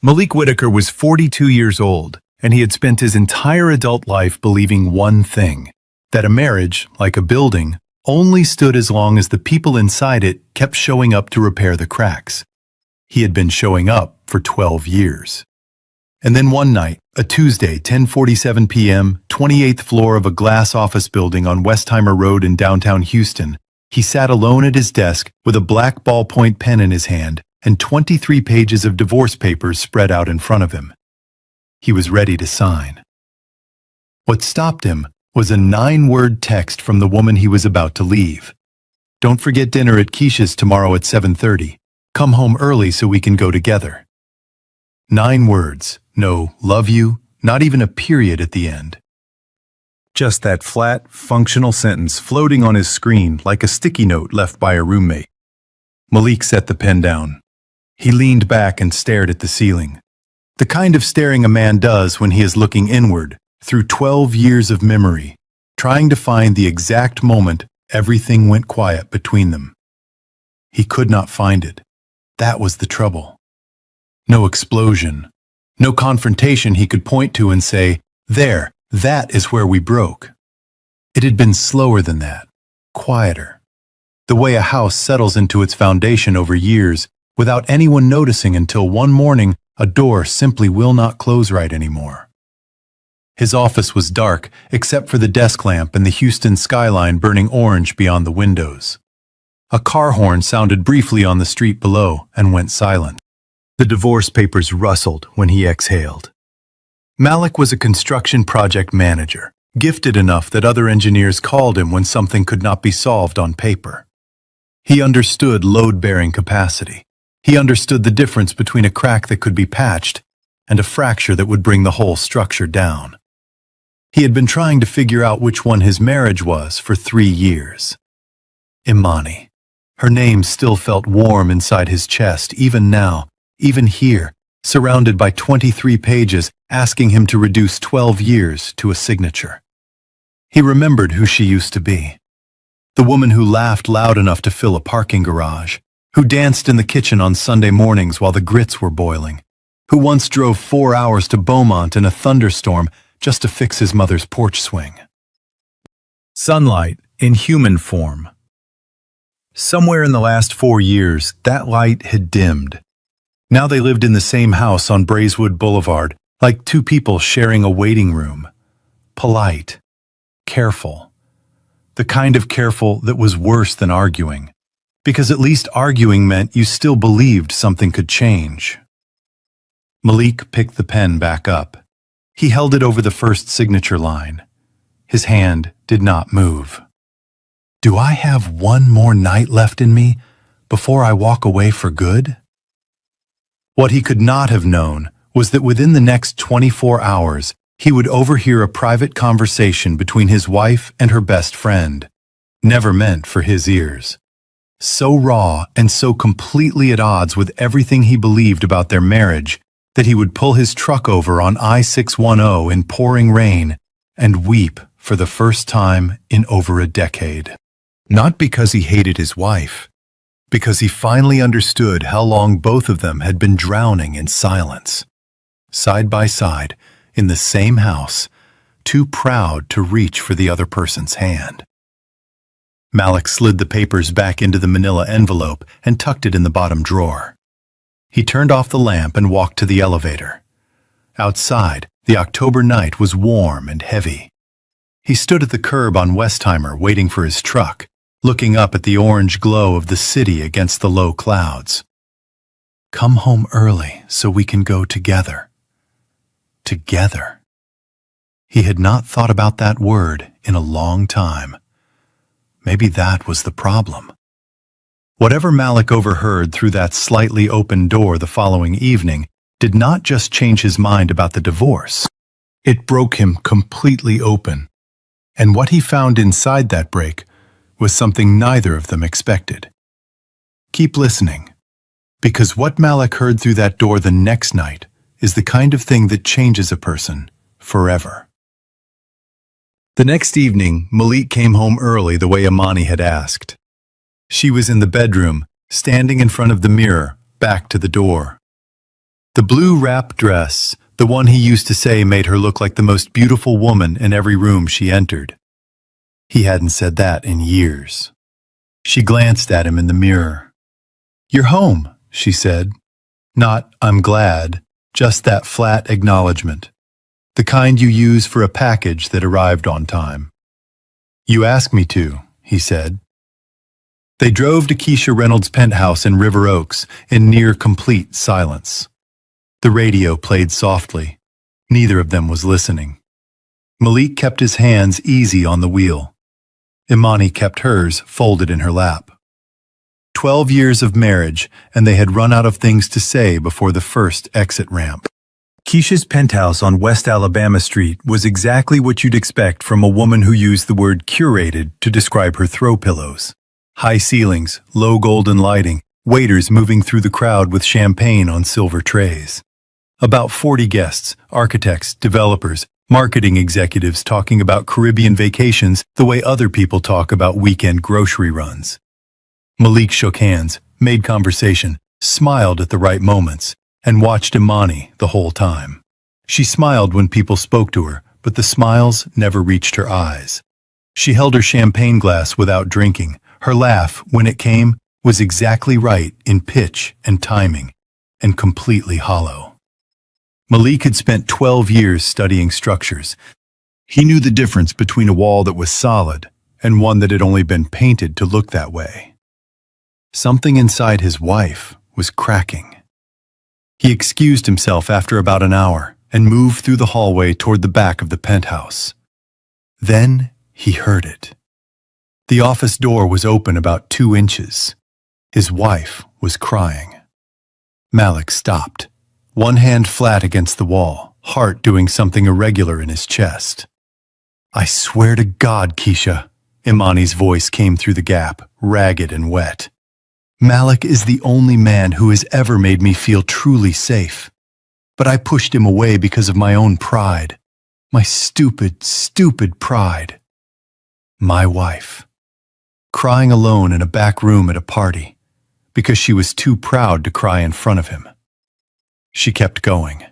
Malik Whitaker was 42 years old, and he had spent his entire adult life believing one thing: that a marriage, like a building, only stood as long as the people inside it kept showing up to repair the cracks. He had been showing up for 12 years. And then one night, a Tuesday, 10:47 p.m., 28th floor of a glass office building on Westheimer Road in downtown Houston, he sat alone at his desk with a black ballpoint pen in his hand and 23 pages of divorce papers spread out in front of him. He was ready to sign. What stopped him was a 9-word text from the woman he was about to leave. "Don't forget dinner at Keisha's tomorrow at 7:30. Come home early so we can go together." 9 words, no "love you," not even a period at the end. Just that flat, functional sentence floating on his screen like a sticky note left by a roommate. Malik set the pen down. He leaned back and stared at the ceiling. The kind of staring a man does when he is looking inward, through 12 years of memory, trying to find the exact moment everything went quiet between them. He could not find it. That was the trouble. No explosion, no confrontation he could point to and say, "There, that is where we broke." It had been slower than that, quieter. The way a house settles into its foundation over years, without anyone noticing until one morning a door simply will not close right anymore. His office was dark, except for the desk lamp and the Houston skyline burning orange beyond the windows. A car horn sounded briefly on the street below and went silent. The divorce papers rustled when he exhaled. Malik was a construction project manager, gifted enough that other engineers called him when something could not be solved on paper. He understood load-bearing capacity. He understood the difference between a crack that could be patched and a fracture that would bring the whole structure down. He had been trying to figure out which one his marriage was for 3 years. Imani. Her name still felt warm inside his chest, even now, even here, surrounded by 23 pages asking him to reduce 12 years to a signature. He remembered who she used to be. The woman who laughed loud enough to fill a parking garage, who danced in the kitchen on Sunday mornings while the grits were boiling, who once drove 4 hours to Beaumont in a thunderstorm just to fix his mother's porch swing. Sunlight in human form. Somewhere in the last 4 years, that light had dimmed. Now they lived in the same house on Braeswood Boulevard, like two people sharing a waiting room. Polite, careful. The kind of careful that was worse than arguing, because at least arguing meant you still believed something could change. Malik picked the pen back up. He held it over the first signature line. His hand did not move. "Do I have one more night left in me before I walk away for good?" What he could not have known was that within the next 24 hours, he would overhear a private conversation between his wife and her best friend, never meant for his ears. So raw and so completely at odds with everything he believed about their marriage that he would pull his truck over on I-610 in pouring rain and weep for the first time in over a decade. Not because he hated his wife, because he finally understood how long both of them had been drowning in silence, side by side, in the same house, too proud to reach for the other person's hand. Malik slid the papers back into the manila envelope and tucked it in the bottom drawer. He turned off the lamp and walked to the elevator. Outside, the October night was warm and heavy. He stood at the curb on Westheimer waiting for his truck, looking up at the orange glow of the city against the low clouds. "Come home early so we can go together." Together. He had not thought about that word in a long time. Maybe that was the problem. Whatever Malik overheard through that slightly open door the following evening did not just change his mind about the divorce. It broke him completely open. And what he found inside that break was something neither of them expected. Keep listening, because what Malik heard through that door the next night is the kind of thing that changes a person forever. The next evening, Malik came home early the way Imani had asked. She was in the bedroom, standing in front of the mirror, back to the door. The blue wrap dress, the one he used to say made her look like the most beautiful woman in every room she entered. He hadn't said that in years. She glanced at him in the mirror. "You're home," she said. Not, "I'm glad," just that flat acknowledgement. The kind you use for a package that arrived on time. "You asked me to," he said. They drove to Keisha Reynolds' penthouse in River Oaks in near complete silence. The radio played softly. Neither of them was listening. Malik kept his hands easy on the wheel. Imani kept hers folded in her lap. 12 years of marriage, and they had run out of things to say before the first exit ramp. Keisha's penthouse on West Alabama Street was exactly what you'd expect from a woman who used the word curated to describe her throw pillows. High ceilings, low golden lighting, waiters moving through the crowd with champagne on silver trays. About 40 guests, architects, developers, marketing executives talking about Caribbean vacations the way other people talk about weekend grocery runs. Malik shook hands, made conversation, smiled at the right moments, and watched Imani the whole time. She smiled when people spoke to her, but the smiles never reached her eyes. She held her champagne glass without drinking. Her laugh, when it came, was exactly right in pitch and timing, and completely hollow. Malik had spent 12 years studying structures. He knew the difference between a wall that was solid and one that had only been painted to look that way. Something inside his wife was cracking. He excused himself after about an hour and moved through the hallway toward the back of the penthouse. Then he heard it. The office door was open about 2 inches. His wife was crying. Malik stopped, one hand flat against the wall, heart doing something irregular in his chest. "I swear to God, Keisha," Imani's voice came through the gap, ragged and wet. "Malik is the only man who has ever made me feel truly safe. But I pushed him away because of my own pride. My stupid, stupid pride. My wife. Crying alone in a back room at a party, because she was too proud to cry in front of him." She kept going.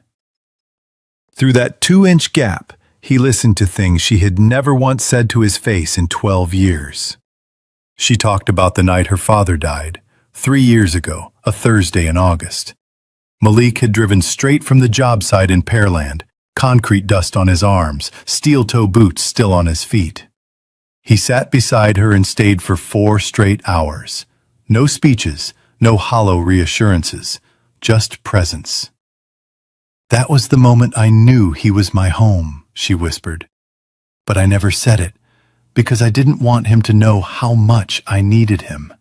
Through that 2-inch gap, he listened to things she had never once said to his face in 12 years. She talked about the night her father died, 3 years ago, a Thursday in August. Malik had driven straight from the job site in Pearland, concrete dust on his arms, steel-toe boots still on his feet. He sat beside her and stayed for 4 straight hours. No speeches, no hollow reassurances, just presence. "That was the moment I knew he was my home," she whispered. "But I never said it, because I didn't want him to know how much I needed him.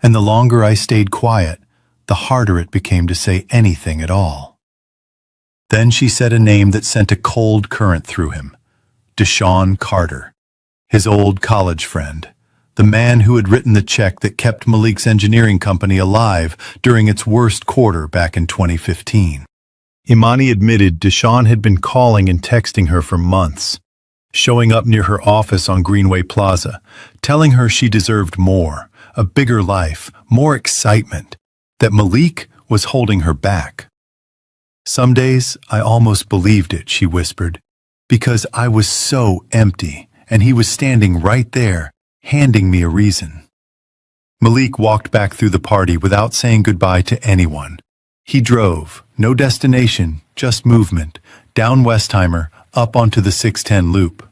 And the longer I stayed quiet, the harder it became to say anything at all." Then she said a name that sent a cold current through him. Deshaun Carter. His old college friend, the man who had written the check that kept Malik's engineering company alive during its worst quarter back in 2015. Imani admitted Deshaun had been calling and texting her for months, showing up near her office on Greenway Plaza, telling her she deserved more, a bigger life, more excitement, that Malik was holding her back. "Some days I almost believed it," she whispered, "because I was so empty. And he was standing right there, handing me a reason." Malik walked back through the party without saying goodbye to anyone. He drove, no destination, just movement, down Westheimer, up onto the 610 loop.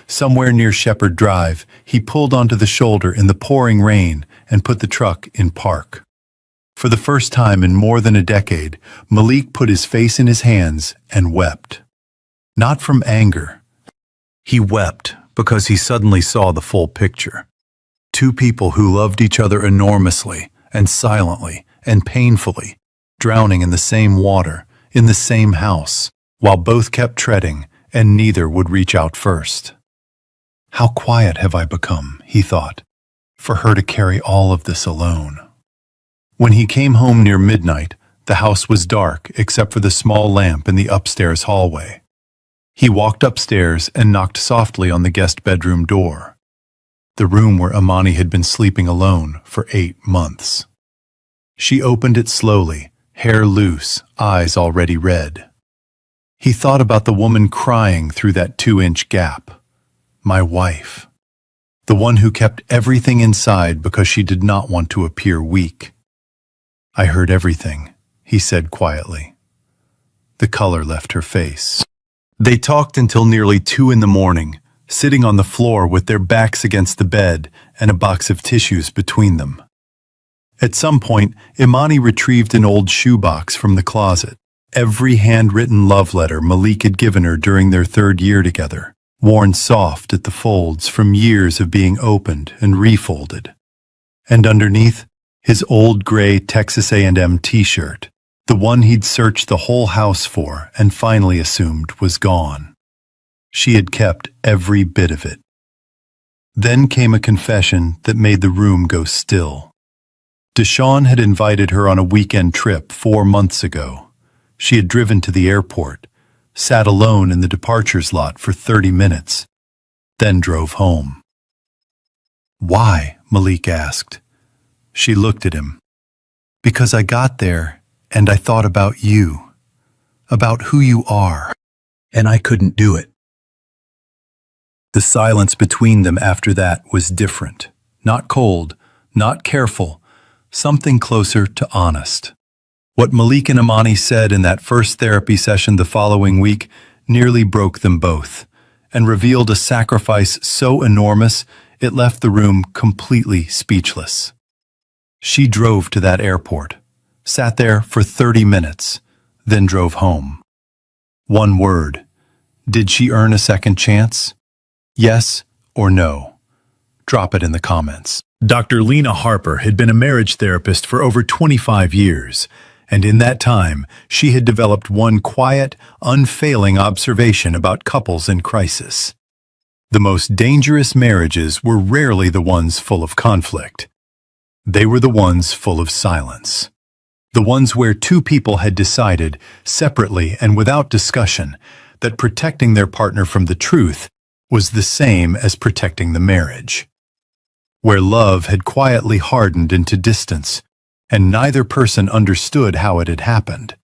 Somewhere near Shepherd Drive, he pulled onto the shoulder in the pouring rain and put the truck in park. For the first time in more than a decade, Malik put his face in his hands and wept. Not from anger. He wept because he suddenly saw the full picture. 2 people who loved each other enormously and silently and painfully, drowning in the same water, in the same house, while both kept treading and neither would reach out first. "How quiet have I become," he thought, "for her to carry all of this alone." When he came home near midnight, the house was dark except for the small lamp in the upstairs hallway. He walked upstairs and knocked softly on the guest bedroom door, the room where Imani had been sleeping alone for 8 months. She opened it slowly, hair loose, eyes already red. He thought about the woman crying through that 2-inch gap. My wife. The one who kept everything inside because she did not want to appear weak. I heard everything, he said quietly. The color left her face. They talked until nearly 2 in the morning, sitting on the floor with their backs against the bed and a box of tissues between them. At some point, Imani retrieved an old shoebox from the closet. Every handwritten love letter Malik had given her during their 3rd year together, worn soft at the folds from years of being opened and refolded. And underneath, his old gray Texas A&M t-shirt, the one he'd searched the whole house for and finally assumed was gone. She had kept every bit of it. Then came a confession that made the room go still. Deshawn had invited her on a weekend trip 4 months ago. She had driven to the airport, sat alone in the departures lot for 30 minutes, then drove home. Why? Malik asked. She looked at him. Because I got there and I thought about you, about who you are, and I couldn't do it. The silence between them after that was different, not cold, not careful, something closer to honest. What Malik and Imani said in that first therapy session the following week nearly broke them both and revealed a sacrifice so enormous it left the room completely speechless. She drove to that airport, sat there for 30 minutes, then drove home. One word. Did she earn a second chance? Yes or no? Drop it in the comments. Dr. Lena Harper had been a marriage therapist for over 25 years, and in that time, she had developed one quiet, unfailing observation about couples in crisis. The most dangerous marriages were rarely the ones full of conflict. They were the ones full of silence. The ones where 2 people had decided, separately and without discussion, that protecting their partner from the truth was the same as protecting the marriage. Where love had quietly hardened into distance, and neither person understood how it had happened,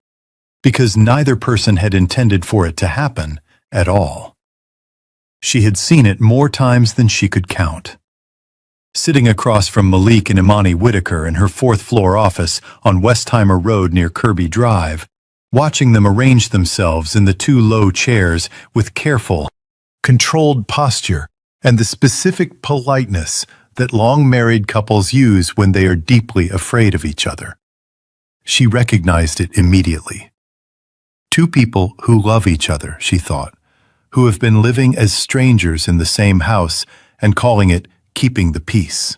because neither person had intended for it to happen at all. She had seen it more times than she could count. Sitting across from Malik and Imani Whitaker in her 4th-floor office on Westheimer Road near Kirby Drive, watching them arrange themselves in the 2 low chairs with careful, controlled posture and the specific politeness that long-married couples use when they are deeply afraid of each other. She recognized it immediately. 2 people who love each other, she thought, who have been living as strangers in the same house and calling it keeping the peace.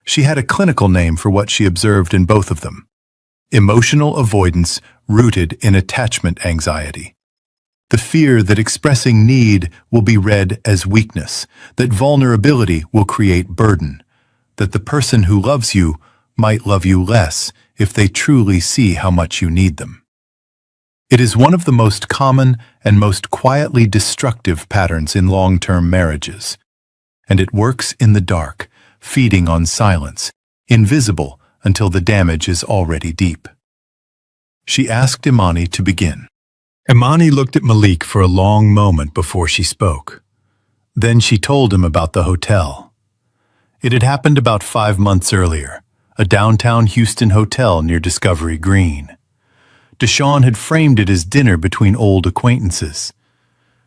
She had a clinical name for what she observed in both of them: emotional avoidance rooted in attachment anxiety. The fear that expressing need will be read as weakness, that vulnerability will create burden, that the person who loves you might love you less if they truly see how much you need them. It is one of the most common and most quietly destructive patterns in long-term marriages, and it works in the dark, feeding on silence, invisible until the damage is already deep. She asked Imani to begin. Imani looked at Malik for a long moment before she spoke. Then she told him about the hotel. It had happened about 5 months earlier, a downtown Houston hotel near Discovery Green. Deshawn had framed it as dinner between old acquaintances.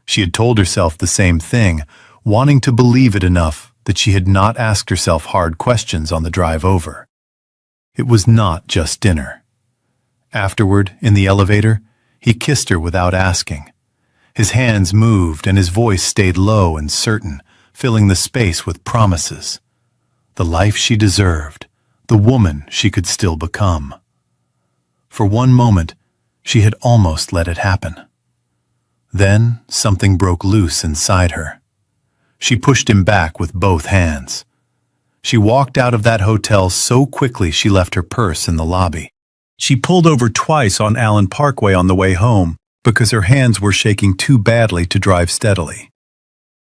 She had told herself the same thing, wanting to believe it enough that she had not asked herself hard questions on the drive over. It was not just dinner. Afterward, in the elevator, he kissed her without asking. His hands moved and his voice stayed low and certain, filling the space with promises. The life she deserved, the woman she could still become. For one moment, she had almost let it happen. Then something broke loose inside her. She pushed him back with both hands. She walked out of that hotel so quickly she left her purse in the lobby. She pulled over twice on Allen Parkway on the way home because her hands were shaking too badly to drive steadily.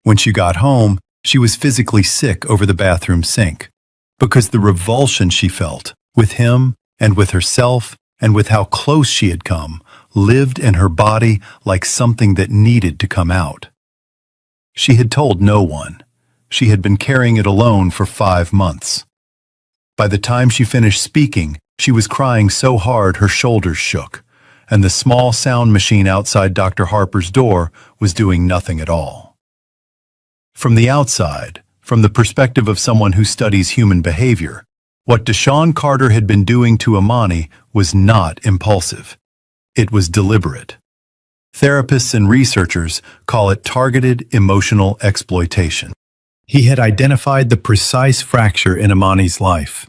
When she got home, she was physically sick over the bathroom sink because the revulsion she felt with him and with herself and with how close she had come, lived in her body like something that needed to come out. She had told no one. She had been carrying it alone for 5 months. By the time she finished speaking, she was crying so hard her shoulders shook, and the small sound machine outside Dr. Harper's door was doing nothing at all. From the outside, from the perspective of someone who studies human behavior, what Deshawn Carter had been doing to Imani was not impulsive. It was deliberate. Therapists and researchers call it targeted emotional exploitation. He had identified the precise fracture in Imani's life,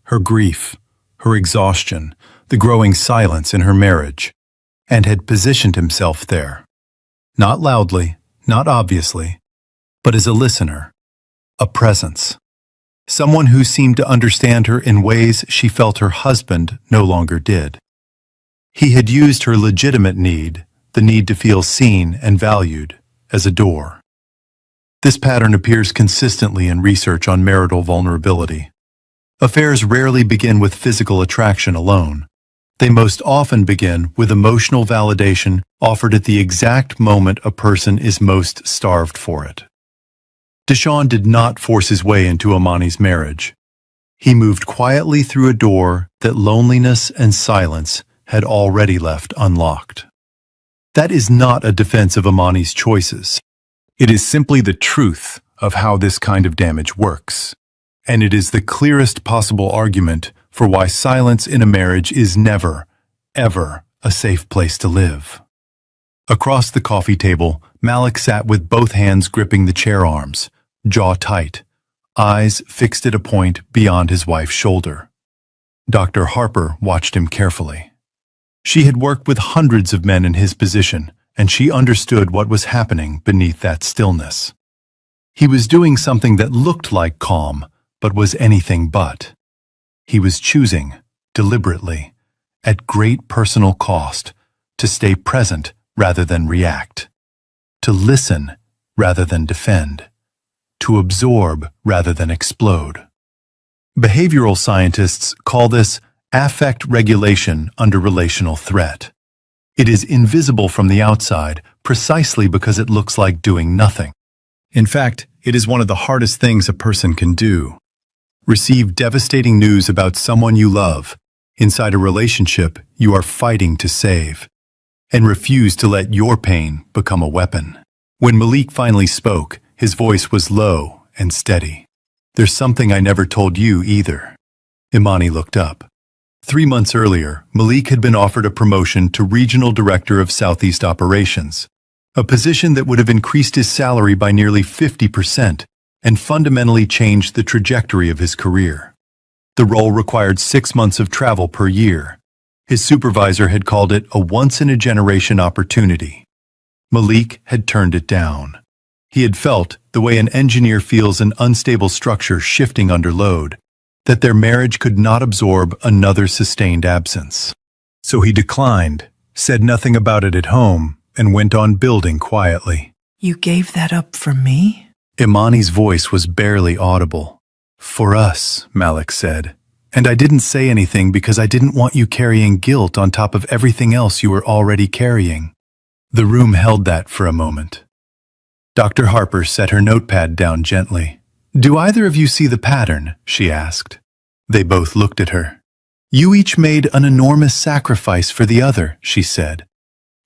her grief, her exhaustion, the growing silence in her marriage, and had positioned himself there. Not loudly, not obviously, but as a listener, a presence. Someone who seemed to understand her in ways she felt her husband no longer did. He had used her legitimate need, the need to feel seen and valued, as a door. This pattern appears consistently in research on marital vulnerability. Affairs rarely begin with physical attraction alone. They most often begin with emotional validation offered at the exact moment a person is most starved for it. Deshawn did not force his way into Imani's marriage. He moved quietly through a door that loneliness and silence had already left unlocked. That is not a defense of Imani's choices. It is simply the truth of how this kind of damage works. And it is the clearest possible argument for why silence in a marriage is never, ever a safe place to live. Across the coffee table, Malik sat with both hands gripping the chair arms, jaw tight, eyes fixed at a point beyond his wife's shoulder. Dr. Harper watched him carefully. She had worked with hundreds of men in his position, and she understood what was happening beneath that stillness. He was doing something that looked like calm, but was anything but. He was choosing, deliberately, at great personal cost, to stay present rather than react, to listen rather than defend, to absorb rather than explode. Behavioral scientists call this affect regulation under relational threat. It is invisible from the outside precisely because it looks like doing nothing. In fact, it is one of the hardest things a person can do. Receive devastating news about someone you love, inside a relationship you are fighting to save, and refuse to let your pain become a weapon. When Malik finally spoke, his voice was low and steady. "There's something I never told you either." Imani looked up. 3 months earlier, Malik had been offered a promotion to Regional Director of Southeast Operations, a position that would have increased his salary by nearly 50% and fundamentally changed the trajectory of his career. The role required 6 months of travel per year. His supervisor had called it a once-in-a-generation opportunity. Malik had turned it down. He had felt, the way an engineer feels an unstable structure shifting under load, that their marriage could not absorb another sustained absence. So he declined, said nothing about it at home, and went on building quietly. "You gave that up for me?" Imani's voice was barely audible. "For us," Malik said. "And I didn't say anything because I didn't want you carrying guilt on top of everything else you were already carrying." The room held that for a moment. Dr. Harper set her notepad down gently. "Do either of you see the pattern?" she asked. They both looked at her. "You each made an enormous sacrifice for the other," she said,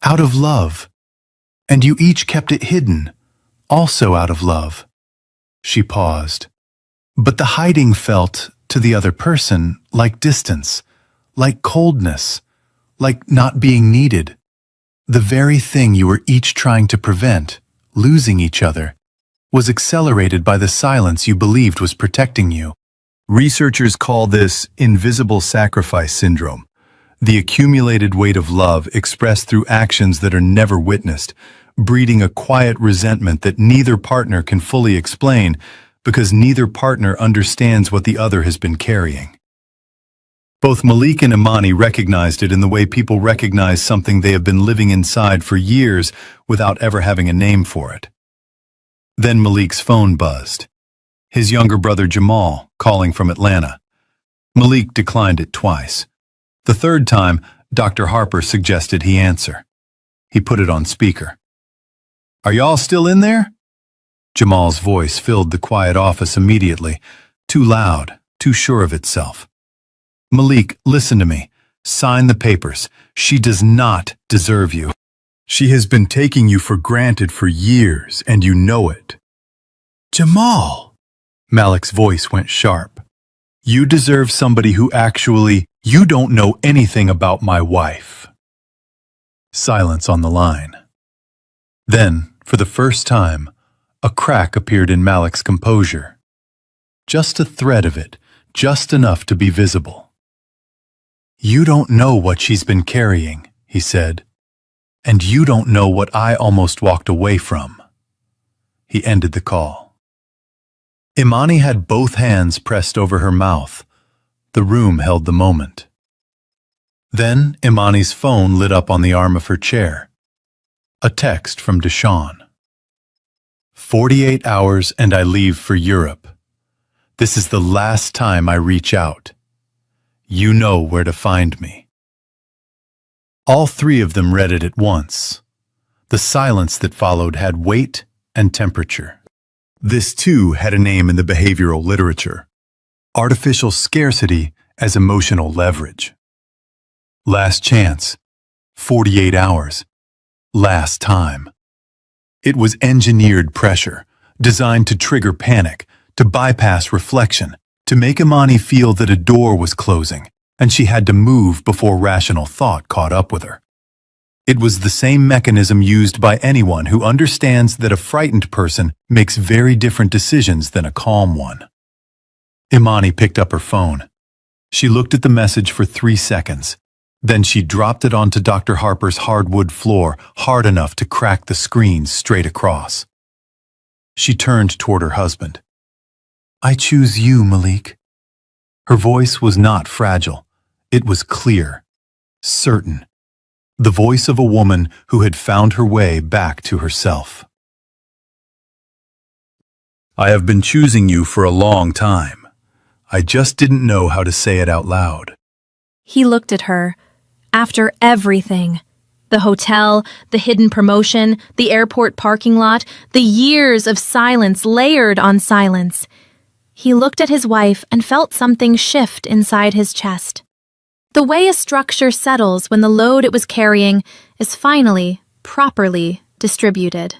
"out of love. And you each kept it hidden, also out of love." She paused. "But the hiding felt, to the other person, like distance, like coldness, like not being needed. The very thing you were each trying to prevent, losing each other, was accelerated by the silence you believed was protecting you." Researchers call this invisible sacrifice syndrome, the accumulated weight of love expressed through actions that are never witnessed, breeding a quiet resentment that neither partner can fully explain because neither partner understands what the other has been carrying. Both Malik and Imani recognized it in the way people recognize something they have been living inside for years without ever having a name for it. Then Malik's phone buzzed. His younger brother Jamal, calling from Atlanta. Malik declined it twice. The third time, Dr. Harper suggested he answer. He put it on speaker. "Are y'all still in there?" Jamal's voice filled the quiet office immediately, too loud, too sure of itself. "Malik, listen to me. Sign the papers. She does not deserve you. She has been taking you for granted for years, and you know it." "Jamal!" Malik's voice went sharp. "You deserve somebody who actually, you don't know anything about my wife." Silence on the line. Then, for the first time, a crack appeared in Malik's composure. Just a thread of it, just enough to be visible. "You don't know what she's been carrying," he said, "and you don't know what I almost walked away from." He ended the call. Imani had both hands pressed over her mouth. The room held the moment. Then Imani's phone lit up on the arm of her chair. A text from Deshawn. 48 hours and I leave for Europe. This is the last time I reach out. You know where to find me." All three of them read it at once. The silence that followed had weight and temperature. This too had a name in the behavioral literature. Artificial scarcity as emotional leverage. Last chance. 48 hours. Last time. It was engineered pressure, designed to trigger panic, to bypass reflection, to make Imani feel that a door was closing, and she had to move before rational thought caught up with her. It was the same mechanism used by anyone who understands that a frightened person makes very different decisions than a calm one. Imani picked up her phone. She looked at the message for 3 seconds. Then she dropped it onto Dr. Harper's hardwood floor, hard enough to crack the screen straight across. She turned toward her husband. "I choose you, Malik." Her voice was not fragile. It was clear, certain. The voice of a woman who had found her way back to herself. "I have been choosing you for a long time. I just didn't know how to say it out loud." He looked at her. After everything, the hotel, the hidden promotion, the airport parking lot, the years of silence layered on silence, he looked at his wife and felt something shift inside his chest. The way a structure settles when the load it was carrying is finally, properly distributed.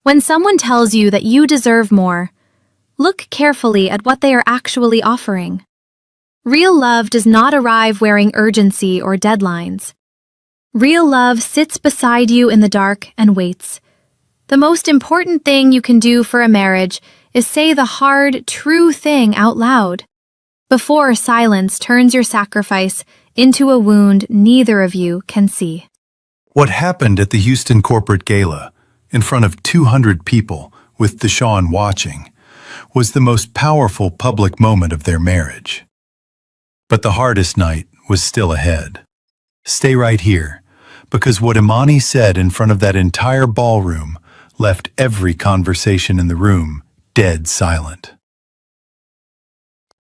When someone tells you that you deserve more, look carefully at what they are actually offering. Real love does not arrive wearing urgency or deadlines. Real love sits beside you in the dark and waits. The most important thing you can do for a marriage is say the hard, true thing out loud, before silence turns your sacrifice into a wound neither of you can see. What happened at the Houston Corporate Gala, in front of 200 people with Deshawn watching, was the most powerful public moment of their marriage. But the hardest night was still ahead. Stay right here, because what Imani said in front of that entire ballroom left every conversation in the room dead silent.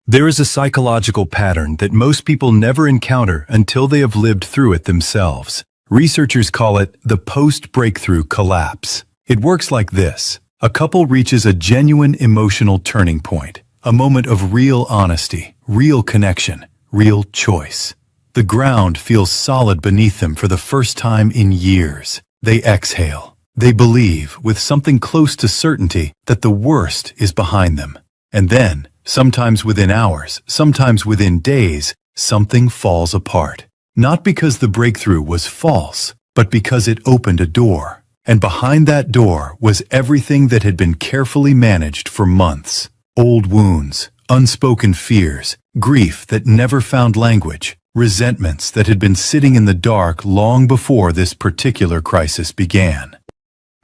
There is a psychological pattern that most people never encounter until they have lived through it themselves. Researchers call it the post-breakthrough collapse. It works like this. A couple reaches a genuine emotional turning point, a moment of real honesty, real connection, real choice. The ground feels solid beneath them for the first time in years. They exhale. They believe, with something close to certainty, that the worst is behind them. And then, sometimes within hours, sometimes within days, something falls apart. Not because the breakthrough was false, but because it opened a door. And behind that door was everything that had been carefully managed for months. Old wounds, unspoken fears, grief that never found language, resentments that had been sitting in the dark long before this particular crisis began.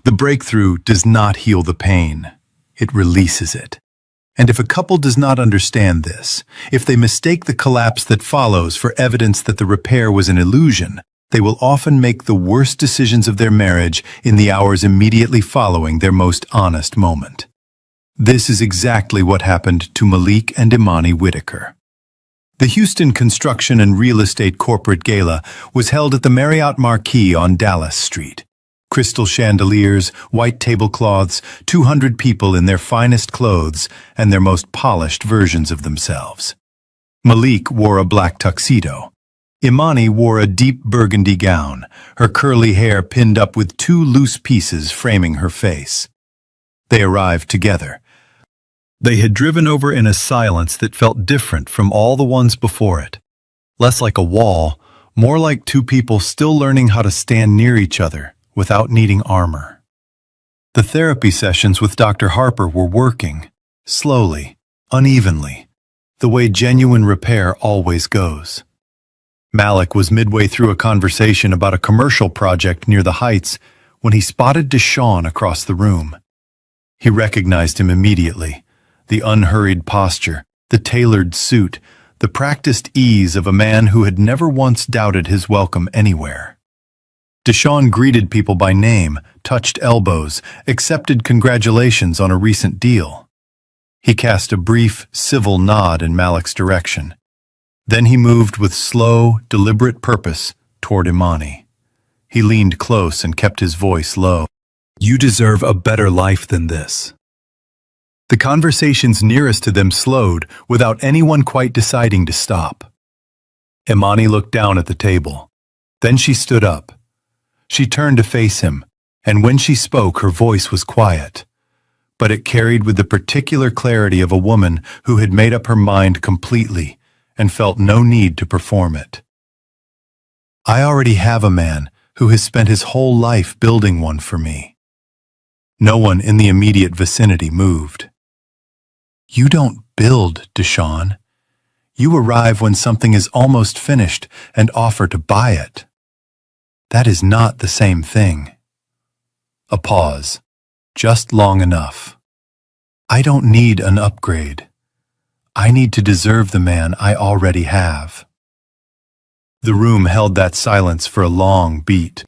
The breakthrough does not heal the pain. It releases it. And if a couple does not understand this, if they mistake the collapse that follows for evidence that the repair was an illusion, they will often make the worst decisions of their marriage in the hours immediately following their most honest moment. This is exactly what happened to Malik and Imani Whitaker. The Houston Construction and Real Estate Corporate Gala was held at the Marriott Marquis on Dallas Street. Crystal chandeliers, white tablecloths, 200 people in their finest clothes and their most polished versions of themselves. Malik wore a black tuxedo. Imani wore a deep burgundy gown, her curly hair pinned up with two loose pieces framing her face. They arrived together. They had driven over in a silence that felt different from all the ones before it. Less like a wall, more like two people still learning how to stand near each other without needing armor. The therapy sessions with Dr. Harper were working, slowly, unevenly, the way genuine repair always goes. Malik was midway through a conversation about a commercial project near the Heights when he spotted Deshaun across the room. He recognized him immediately. The unhurried posture, the tailored suit, the practiced ease of a man who had never once doubted his welcome anywhere. Deshaun greeted people by name, touched elbows, accepted congratulations on a recent deal. He cast a brief, civil nod in Malik's direction. Then he moved with slow, deliberate purpose toward Imani. He leaned close and kept his voice low. "You deserve a better life than this." The conversations nearest to them slowed without anyone quite deciding to stop. Imani looked down at the table. Then she stood up. She turned to face him, and when she spoke, her voice was quiet, but it carried with the particular clarity of a woman who had made up her mind completely and felt no need to perform it. "I already have a man who has spent his whole life building one for me." No one in the immediate vicinity moved. "You don't build, Deshaun. You arrive when something is almost finished and offer to buy it. That is not the same thing." A pause, just long enough. "I don't need an upgrade. I need to deserve the man I already have." The room held that silence for a long beat.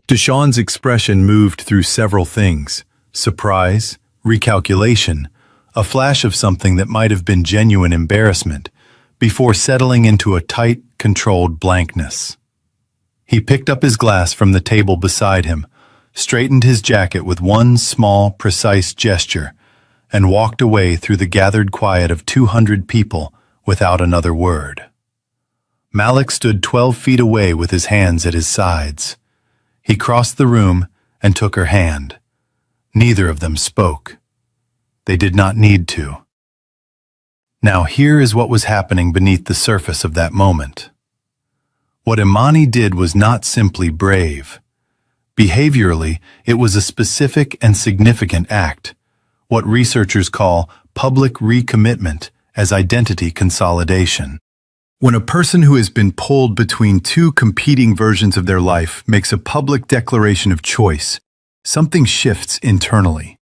Deshaun's expression moved through several things: surprise, recalculation, a flash of something that might have been genuine embarrassment, before settling into a tight, controlled blankness. He picked up his glass from the table beside him, straightened his jacket with one small, precise gesture, and walked away through the gathered quiet of 200 people without another word. Malik stood 12 feet away with his hands at his sides. He crossed the room and took her hand. Neither of them spoke. They did not need to. Now here is what was happening beneath the surface of that moment. What Imani did was not simply brave. Behaviorally, it was a specific and significant act, what researchers call public recommitment as identity consolidation. When a person who has been pulled between two competing versions of their life makes a public declaration of choice, something shifts internally.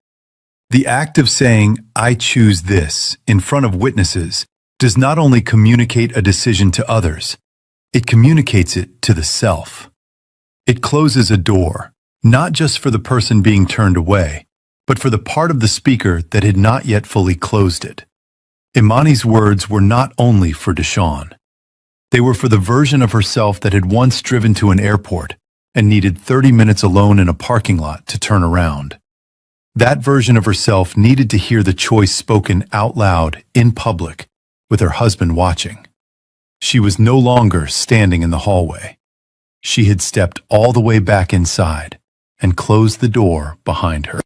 The act of saying, "I choose this," in front of witnesses does not only communicate a decision to others, it communicates it to the self. It closes a door, not just for the person being turned away, but for the part of the speaker that had not yet fully closed it. Imani's words were not only for Deshaun. They were for the version of herself that had once driven to an airport and needed 30 minutes alone in a parking lot to turn around. That version of herself needed to hear the choice spoken out loud, in public, with her husband watching. She was no longer standing in the hallway. She had stepped all the way back inside and closed the door behind her.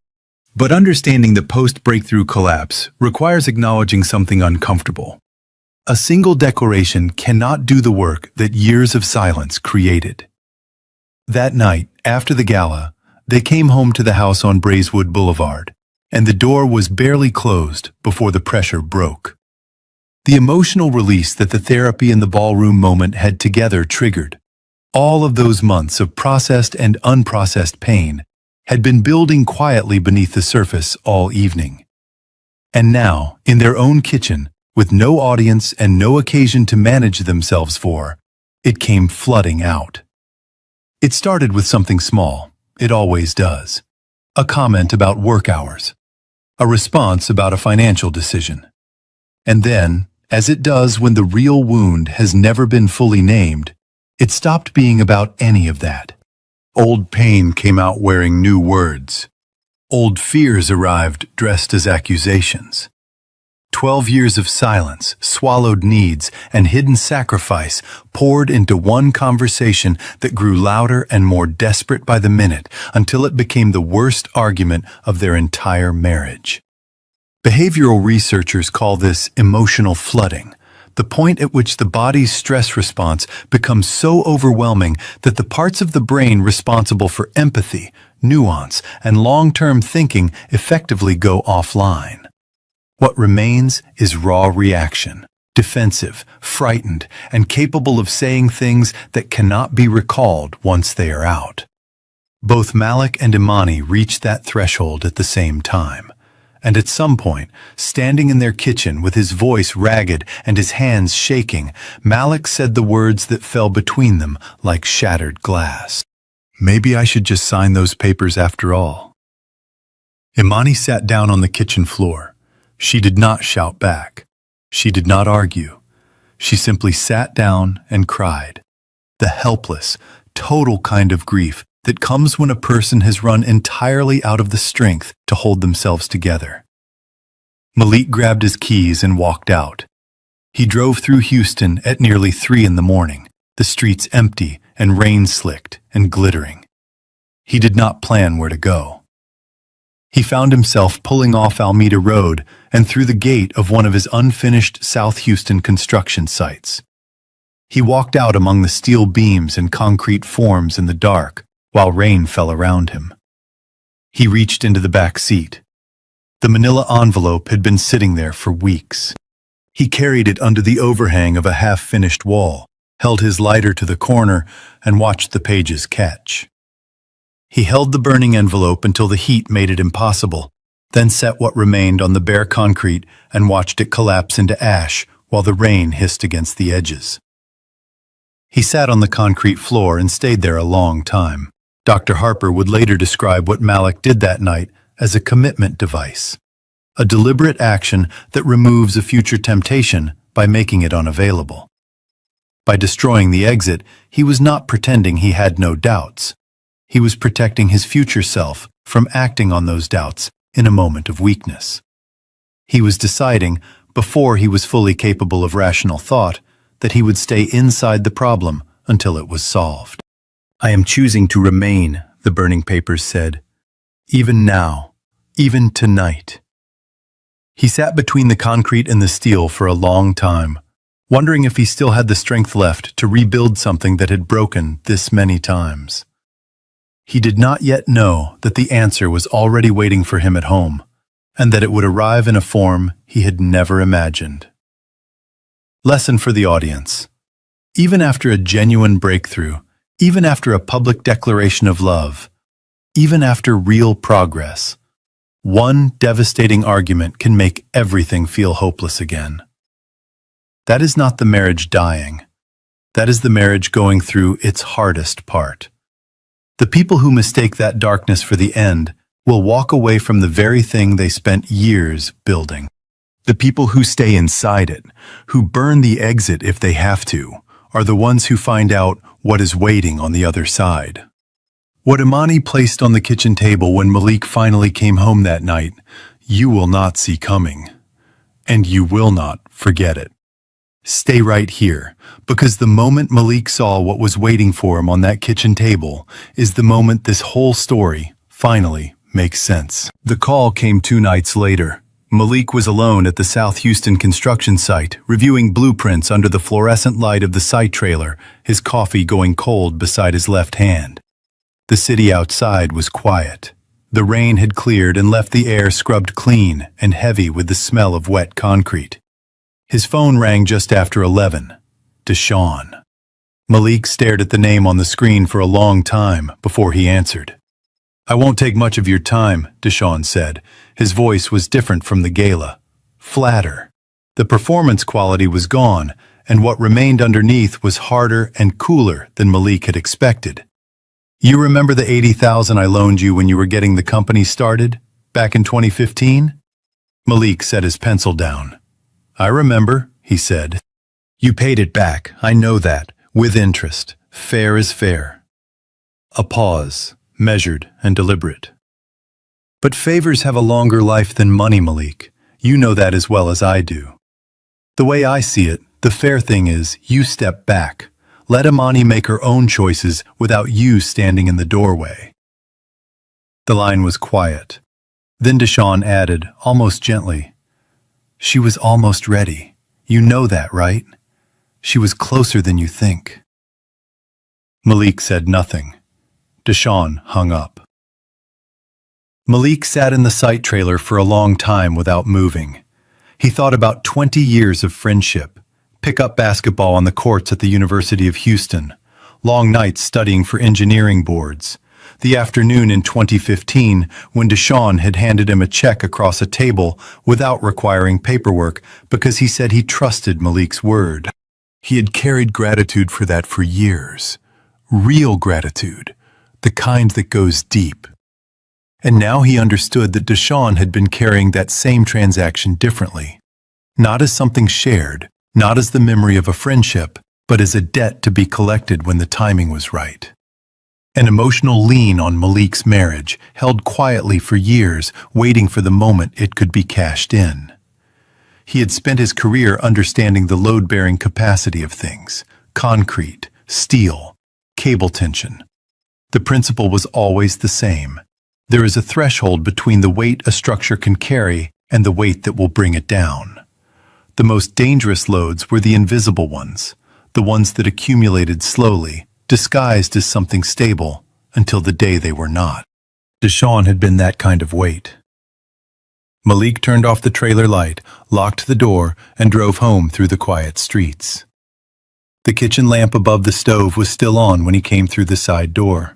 But understanding the post-breakthrough collapse requires acknowledging something uncomfortable. A single declaration cannot do the work that years of silence created. That night, after the gala, they came home to the house on Braeswood Boulevard, and the door was barely closed before the pressure broke. The emotional release that the therapy and the ballroom moment had together triggered. All of those months of processed and unprocessed pain had been building quietly beneath the surface all evening. And now, in their own kitchen, with no audience and no occasion to manage themselves for, it came flooding out. It started with something small. It always does. A comment about work hours. A response about a financial decision. And then, As it does when the real wound has never been fully named, it stopped being about any of that. Old pain came out wearing new words. Old fears arrived dressed as accusations. 12 years of silence, swallowed needs, and hidden sacrifice poured into one conversation that grew louder and more desperate by the minute until it became the worst argument of their entire marriage. Behavioral researchers call this emotional flooding, the point at which the body's stress response becomes so overwhelming that the parts of the brain responsible for empathy, nuance, and long-term thinking effectively go offline. What remains is raw reaction, defensive, frightened, and capable of saying things that cannot be recalled once they are out. Both Malik and Imani reached that threshold at the same time. And at some point, standing in their kitchen with his voice ragged and his hands shaking, Malik said the words that fell between them like shattered glass. Maybe I should just sign those papers after all. Imani sat down on the kitchen floor. She did not shout back. She did not argue. She simply sat down and cried. The helpless, total kind of grief that comes when a person has run entirely out of the strength to hold themselves together. Malik grabbed his keys and walked out. He drove through Houston at nearly 3 in the morning, the streets empty and rain-slicked and glittering. He did not plan where to go. He found himself pulling off Alameda Road and through the gate of one of his unfinished South Houston construction sites. He walked out among the steel beams and concrete forms in the dark while rain fell around him. He reached into the back seat. The manila envelope had been sitting there for weeks. He carried it under the overhang of a half-finished wall, held his lighter to the corner, and watched the pages catch. He held the burning envelope until the heat made it impossible, then set what remained on the bare concrete and watched it collapse into ash while the rain hissed against the edges. He sat on the concrete floor and stayed there a long time. Dr. Harper would later describe what Malik did that night as a commitment device, a deliberate action that removes a future temptation by making it unavailable. By destroying the exit, he was not pretending he had no doubts. He was protecting his future self from acting on those doubts in a moment of weakness. He was deciding, before he was fully capable of rational thought, that he would stay inside the problem until it was solved. I am choosing to remain, the burning papers said. Even now, even tonight. He sat between the concrete and the steel for a long time, wondering if he still had the strength left to rebuild something that had broken this many times. He did not yet know that the answer was already waiting for him at home, and that it would arrive in a form he had never imagined. Lesson for the audience. Even after a genuine breakthrough, even after a public declaration of love, even after real progress, one devastating argument can make everything feel hopeless again. That is not the marriage dying. That is the marriage going through its hardest part. The people who mistake that darkness for the end will walk away from the very thing they spent years building. The people who stay inside it, who burn the exit if they have to, are the ones who find out what is waiting on the other side. What Imani placed on the kitchen table when Malik finally came home that night, you will not see coming, and you will not forget it. Stay right here, because the moment Malik saw what was waiting for him on that kitchen table is the moment this whole story finally makes sense. The call came 2 nights later. Malik was alone at the South Houston construction site, reviewing blueprints under the fluorescent light of the site trailer, his coffee going cold beside his left hand. The city outside was quiet. The rain had cleared and left the air scrubbed clean and heavy with the smell of wet concrete. His phone rang just after 11. Deshawn. Malik stared at the name on the screen for a long time before he answered. I won't take much of your time, Deshawn said. His voice was different from the gala, flatter. The performance quality was gone, and what remained underneath was harder and cooler than Malik had expected. You remember the $80,000 I loaned you when you were getting the company started, back in 2015? Malik set his pencil down. I remember, he said. You paid it back, I know that, with interest. Fair is fair. A pause, measured and deliberate. But favors have a longer life than money, Malik. You know that as well as I do. The way I see it, the fair thing is you step back. Let Imani make her own choices without you standing in the doorway. The line was quiet. Then Deshawn added, almost gently, she was almost ready. You know that, right? She was closer than you think. Malik said nothing. Deshawn hung up. Malik sat in the sight trailer for a long time without moving. He thought about 20 years of friendship, pickup basketball on the courts at the University of Houston, long nights studying for engineering boards, the afternoon in 2015 when Deshawn had handed him a check across a table without requiring paperwork because he said he trusted Malik's word. He had carried gratitude for that for years. Real gratitude, the kind that goes deep. And now he understood that Deshawn had been carrying that same transaction differently. Not as something shared, not as the memory of a friendship, but as a debt to be collected when the timing was right. An emotional lien on Malik's marriage, held quietly for years, waiting for the moment it could be cashed in. He had spent his career understanding the load-bearing capacity of things: concrete, steel, cable tension. The principle was always the same. There is a threshold between the weight a structure can carry and the weight that will bring it down. The most dangerous loads were the invisible ones, the ones that accumulated slowly, disguised as something stable, until the day they were not. Deshawn had been that kind of weight. Malik turned off the trailer light, locked the door, and drove home through the quiet streets. The kitchen lamp above the stove was still on when he came through the side door.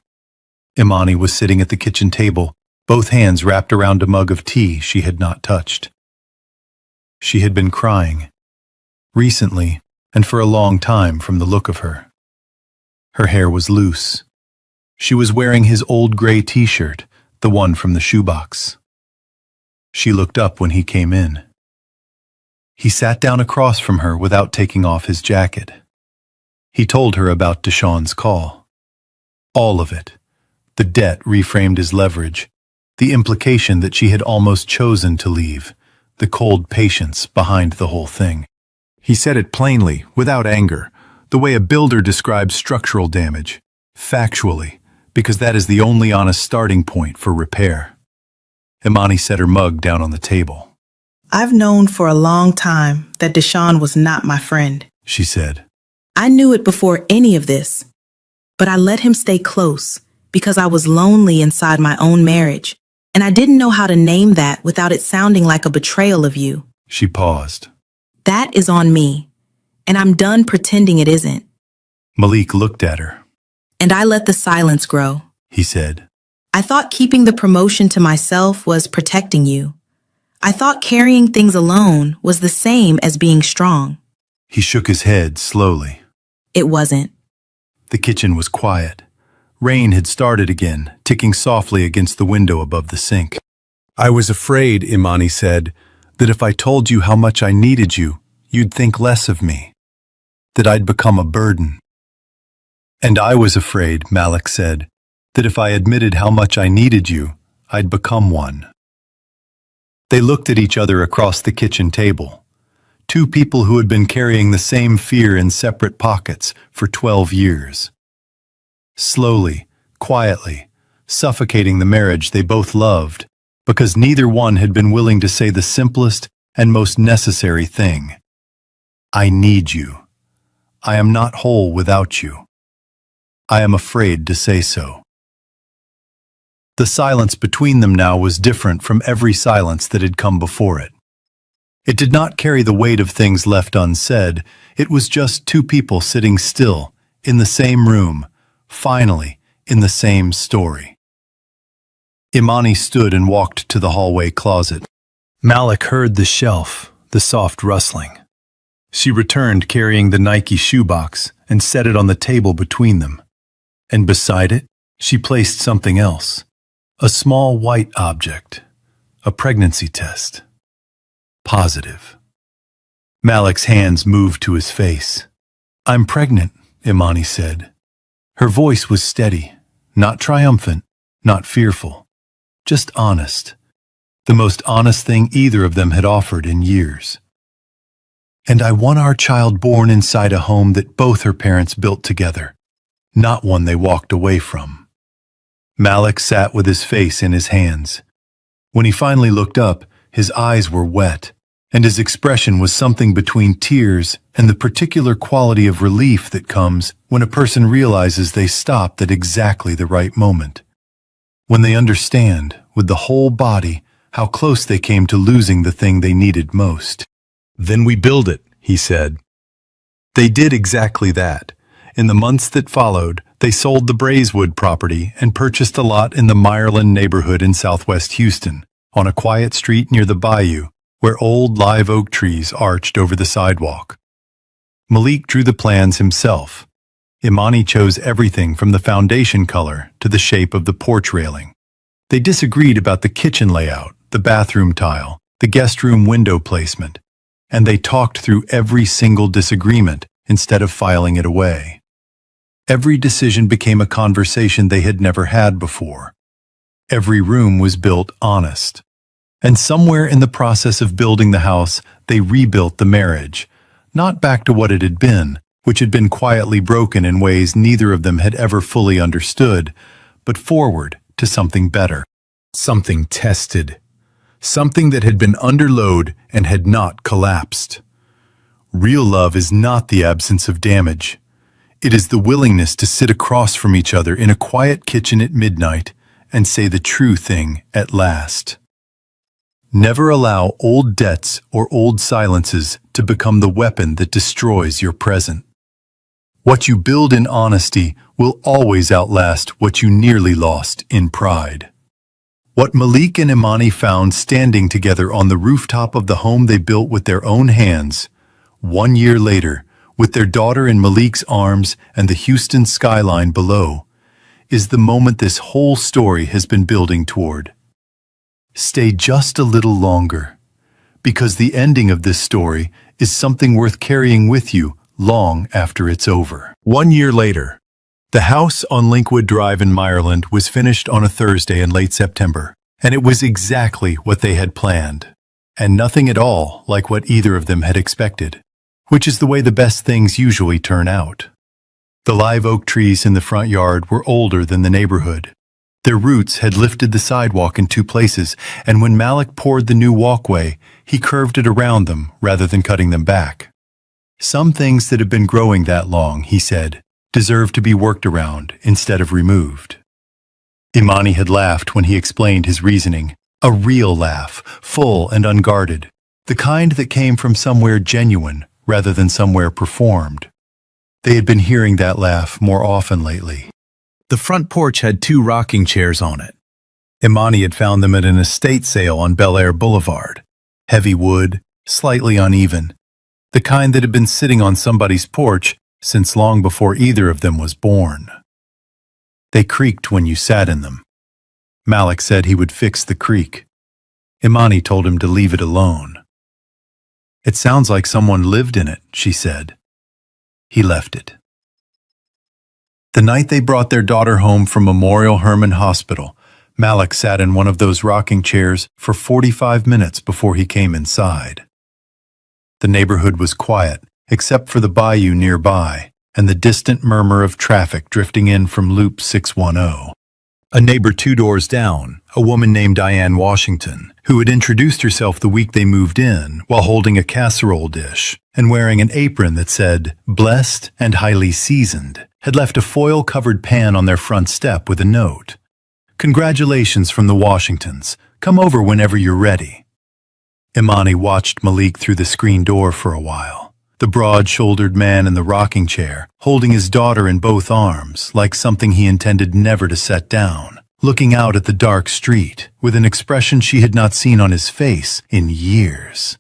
Imani was sitting at the kitchen table, both hands wrapped around a mug of tea she had not touched. She had been crying. Recently, and for a long time from the look of her. Her hair was loose. She was wearing his old gray t-shirt, the one from the shoebox. She looked up when he came in. He sat down across from her without taking off his jacket. He told her about Deshawn's call. All of it. The debt reframed as leverage, the implication that she had almost chosen to leave, the cold patience behind the whole thing. He said it plainly, without anger, the way a builder describes structural damage, factually, because that is the only honest starting point for repair. Imani set her mug down on the table. I've known for a long time that Deshawn was not my friend, she said. I knew it before any of this, but I let him stay close because I was lonely inside my own marriage, and I didn't know how to name that without it sounding like a betrayal of you. She paused. That is on me, and I'm done pretending it isn't. Malik looked at her. And I let the silence grow, he said. I thought keeping the promotion to myself was protecting you. I thought carrying things alone was the same as being strong. He shook his head slowly. It wasn't. The kitchen was quiet. Rain had started again, ticking softly against the window above the sink. I was afraid, Imani said, that if I told you how much I needed you, you'd think less of me. That I'd become a burden. And I was afraid, Malik said, that if I admitted how much I needed you, I'd become one. They looked at each other across the kitchen table. Two people who had been carrying the same fear in separate pockets for 12 years. Slowly, quietly, suffocating the marriage they both loved, because neither one had been willing to say the simplest and most necessary thing. I need you. I am not whole without you. I am afraid to say so. The silence between them now was different from every silence that had come before it. It did not carry the weight of things left unsaid. It was just two people sitting still, in the same room, finally, in the same story. Imani stood and walked to the hallway closet. Malik heard the shelf, the soft rustling. She returned carrying the Nike shoebox and set it on the table between them. And beside it, she placed something else. A small white object. A pregnancy test. Positive. Malik's hands moved to his face. "I'm pregnant," Imani said. Her voice was steady, not triumphant, not fearful, just honest. The most honest thing either of them had offered in years. "And I want our child born inside a home that both her parents built together, not one they walked away from." Malik sat with his face in his hands. When he finally looked up, his eyes were wet, and his expression was something between tears and the particular quality of relief that comes when a person realizes they stopped at exactly the right moment. When they understand, with the whole body, how close they came to losing the thing they needed most. "Then we build it," he said. They did exactly that. In the months that followed, they sold the Braeswood property and purchased a lot in the Meyerland neighborhood in southwest Houston, on a quiet street near the bayou, where old live oak trees arched over the sidewalk. Malik drew the plans himself. Imani chose everything from the foundation color to the shape of the porch railing. They disagreed about the kitchen layout, the bathroom tile, the guest room window placement, and they talked through every single disagreement instead of filing it away. Every decision became a conversation they had never had before. Every room was built honest. And somewhere in the process of building the house, they rebuilt the marriage, not back to what it had been, which had been quietly broken in ways neither of them had ever fully understood, but forward to something better, something tested, something that had been under load and had not collapsed. Real love is not the absence of damage. It is the willingness to sit across from each other in a quiet kitchen at midnight and say the true thing at last. Never allow old debts or old silences to become the weapon that destroys your present. What you build in honesty will always outlast what you nearly lost in pride. What Malik and Imani found standing together on the rooftop of the home they built with their own hands, 1 year later, with their daughter in Malik's arms and the Houston skyline below, is the moment this whole story has been building toward. Stay just a little longer, because the ending of this story is something worth carrying with you long after it's over. 1 year later, the house on Linkwood Drive in Meyerland was finished on a Thursday in late September, and it was exactly what they had planned, and nothing at all like what either of them had expected, which is the way the best things usually turn out. The live oak trees in the front yard were older than the neighborhood. Their roots had lifted the sidewalk in 2 places, and when Malik poured the new walkway, he curved it around them rather than cutting them back. Some things that have been growing that long, he said, deserve to be worked around instead of removed. Imani had laughed when he explained his reasoning, a real laugh, full and unguarded, the kind that came from somewhere genuine rather than somewhere performed. They had been hearing that laugh more often lately. The front porch had 2 rocking chairs on it. Imani had found them at an estate sale on Bel Air Boulevard. Heavy wood, slightly uneven. The kind that had been sitting on somebody's porch since long before either of them was born. They creaked when you sat in them. Malik said he would fix the creak. Imani told him to leave it alone. "It sounds like someone lived in it," she said. He left it. The night they brought their daughter home from Memorial Hermann Hospital, Malik sat in one of those rocking chairs for 45 minutes before he came inside. The neighborhood was quiet, except for the bayou nearby and the distant murmur of traffic drifting in from Loop 610. A neighbor 2 doors down, a woman named Diane Washington, who had introduced herself the week they moved in while holding a casserole dish and wearing an apron that said, "Blessed and highly seasoned," had left a foil-covered pan on their front step with a note. "Congratulations from the Washingtons. Come over whenever you're ready." Imani watched Malik through the screen door for a while. The broad-shouldered man in the rocking chair, holding his daughter in both arms, like something he intended never to set down, looking out at the dark street with an expression she had not seen on his face in years.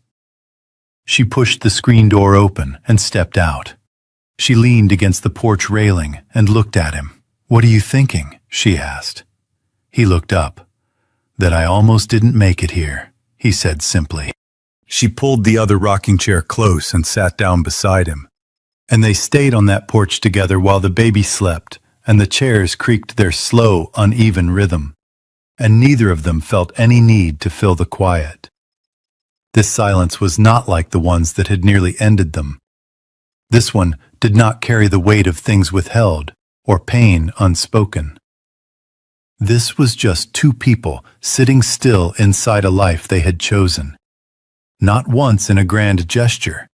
She pushed the screen door open and stepped out. She leaned against the porch railing and looked at him. "What are you thinking?" she asked. He looked up. "That I almost didn't make it here," he said simply. She pulled the other rocking chair close and sat down beside him. And they stayed on that porch together while the baby slept, and the chairs creaked their slow, uneven rhythm. And neither of them felt any need to fill the quiet. This silence was not like the ones that had nearly ended them. This one did not carry the weight of things withheld or pain unspoken. This was just two people sitting still inside a life they had chosen. Not once in a grand gesture,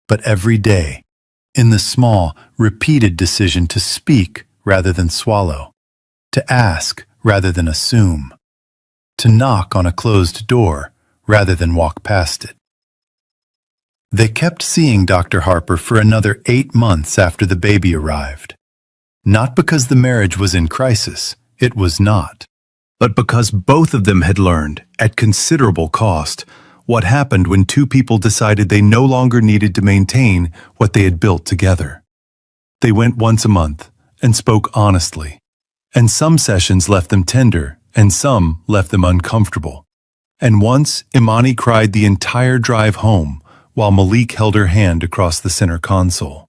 but every day, in the small, repeated decision to speak rather than swallow, to ask rather than assume, to knock on a closed door rather than walk past it. They kept seeing Dr. Harper for another 8 months after the baby arrived. Not because the marriage was in crisis, it was not, but because both of them had learned, at considerable cost, what happened when two people decided they no longer needed to maintain what they had built together. They went once a month and spoke honestly, and some sessions left them tender and some left them uncomfortable. And once Imani cried the entire drive home while Malik held her hand across the center console.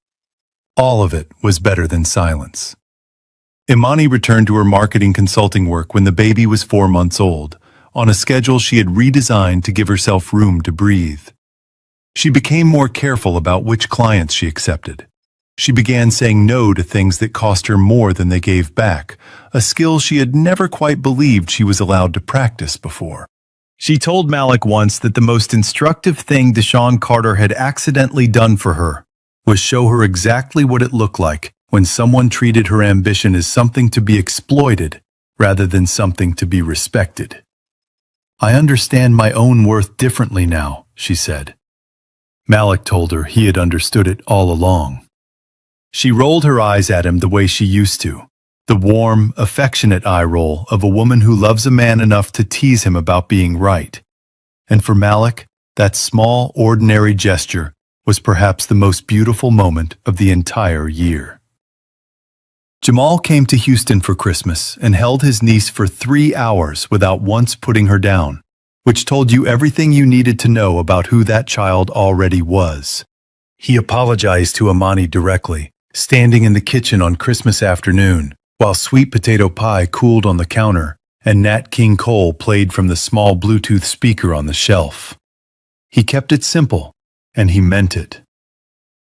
All of it was better than silence. Imani returned to her marketing consulting work when the baby was 4 months old, on a schedule she had redesigned to give herself room to breathe. She became more careful about which clients she accepted. She began saying no to things that cost her more than they gave back, a skill she had never quite believed she was allowed to practice before. She told Malik once that the most instructive thing Deshaun Carter had accidentally done for her was show her exactly what it looked like when someone treated her ambition as something to be exploited rather than something to be respected. "I understand my own worth differently now," she said. Malik told her he had understood it all along. She rolled her eyes at him the way she used to, the warm, affectionate eye roll of a woman who loves a man enough to tease him about being right. And for Malik, that small, ordinary gesture was perhaps the most beautiful moment of the entire year. Jamal came to Houston for Christmas and held his niece for 3 hours without once putting her down, which told you everything you needed to know about who that child already was. He apologized to Imani directly, standing in the kitchen on Christmas afternoon, while sweet potato pie cooled on the counter and Nat King Cole played from the small Bluetooth speaker on the shelf. He kept it simple, and he meant it.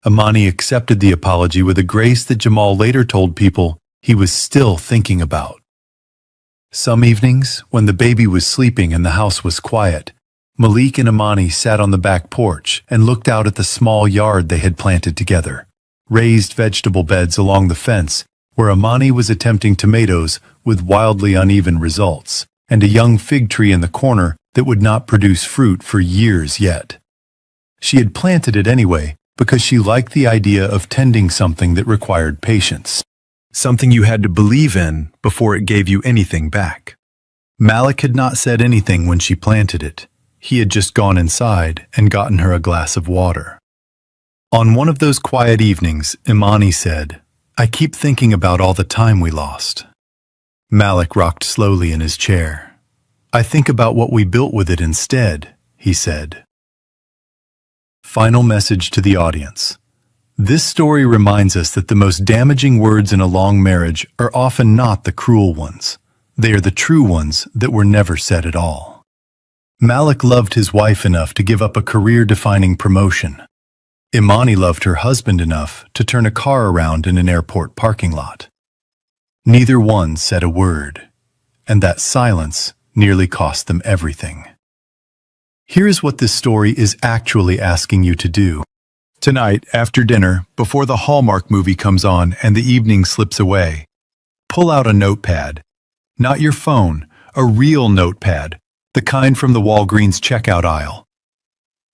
Imani accepted the apology with a grace that Jamal later told people he was still thinking about. Some evenings, when the baby was sleeping and the house was quiet, Malik and Imani sat on the back porch and looked out at the small yard they had planted together, raised vegetable beds along the fence where Imani was attempting tomatoes with wildly uneven results, and a young fig tree in the corner that would not produce fruit for years yet. She had planted it anyway, because she liked the idea of tending something that required patience, something you had to believe in before it gave you anything back. Malik had not said anything when she planted it. He had just gone inside and gotten her a glass of water. On one of those quiet evenings, Imani said, "I keep thinking about all the time we lost." Malik rocked slowly in his chair. "I think about what we built with it instead," he said. Final message to the audience. This story reminds us that the most damaging words in a long marriage are often not the cruel ones. They are the true ones that were never said at all. Malik loved his wife enough to give up a career-defining promotion. Imani loved her husband enough to turn a car around in an airport parking lot. Neither one said a word, and that silence nearly cost them everything. Here's what this story is actually asking you to do. Tonight, after dinner, before the Hallmark movie comes on and the evening slips away, pull out a notepad. Not your phone, a real notepad, the kind from the Walgreens checkout aisle.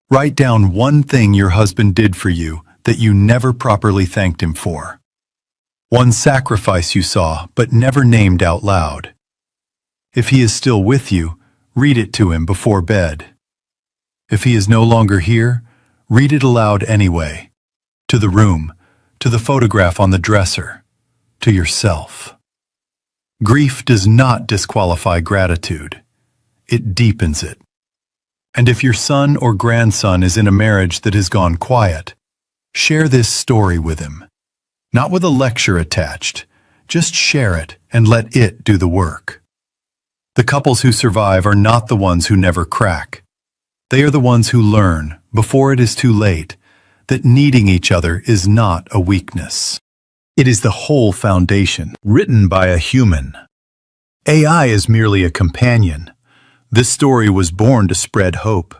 Write down one thing your husband did for you that you never properly thanked him for. One sacrifice you saw but never named out loud. If he is still with you, read it to him before bed. If he is no longer here, read it aloud anyway. To the room, to the photograph on the dresser, to yourself. Grief does not disqualify gratitude. It deepens it. And if your son or grandson is in a marriage that has gone quiet, share this story with him. Not with a lecture attached. Just share it and let it do the work. The couples who survive are not the ones who never crack. They are the ones who learn, before it is too late, that needing each other is not a weakness. It is the whole foundation, written by a human. AI is merely a companion. This story was born to spread hope.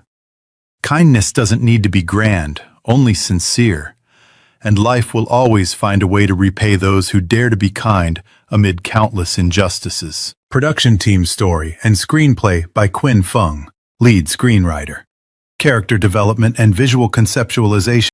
Kindness doesn't need to be grand, only sincere. And life will always find a way to repay those who dare to be kind amid countless injustices. Production team story and screenplay by Quinn Fung, lead screenwriter. Character development and visual conceptualization